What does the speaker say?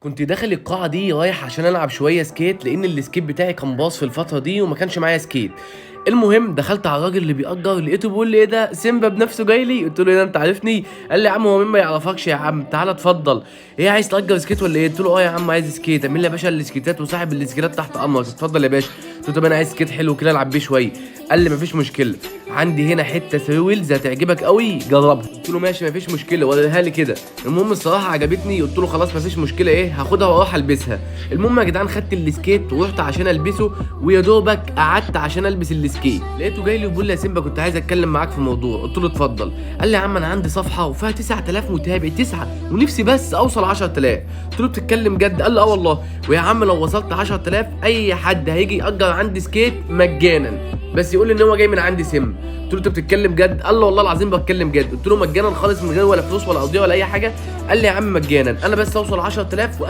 كنت داخل القاعة دي رايح عشان ألعب شوية سكيت، لأن السكيت بتاعي كان باظ في الفترة دي وما كانش معايا سكيت. المهم دخلت على الراجل اللي بيأجر، لقيته بيقول لي ايه ده، سيمبا بنفسه جاي لي. قلت له ايه ده، انت عارفني؟ قال لي يا عم هو مين ما يعرفكش يا عم، تعالى اتفضل. ايه عايز تأجر سكيت ولا ايه؟ قلت له اه يا عم عايز سكيت. اعمل لي يا باشا السكيتات وصاحب السكيتات تحت امرك، اتفضل يا باشا. قلت له طب انا عايز سكيت حلو كده العب بيه شويه. قال لي مفيش مشكله، عندي هنا حته 3 ويلز هتعجبك قوي جربها. قلت له ماشي مفيش مشكله، وريها لي كده. المهم الصراحه عجبتني، قلت له خلاص مفيش مشكله، ايه هاخدها واروح البسها. المهم يا جدعان خدت السكيت ورحت عشان البسه، ويا دوبك قعدت عشان البس السكيت لقيته جاي لي وبيقول لي يا سيمبا كنت عايز اتكلم معاك في موضوع. قلت له اتفضل. قال لي يا عم انا عندي صفحه وفيها 9000 متابع، 9 ونفسي بس اوصل 10000. قلت له بتتكلم جد؟ قال لي اه والله. ويا عم لو وصلت 10000 اي حد هيجي يأجر عندي سكيت مجانا، بس يقول لي ان هو جاي من عندي سيمبا. قلت له انت بتتكلم جد؟ قال له والله العظيم بتكلم جد. قلت له مجانا خالص من غير ولا فلوس ولا قضيه ولا اي حاجه؟ قال لي يا عم مجانا، انا بس اوصل 10000 واي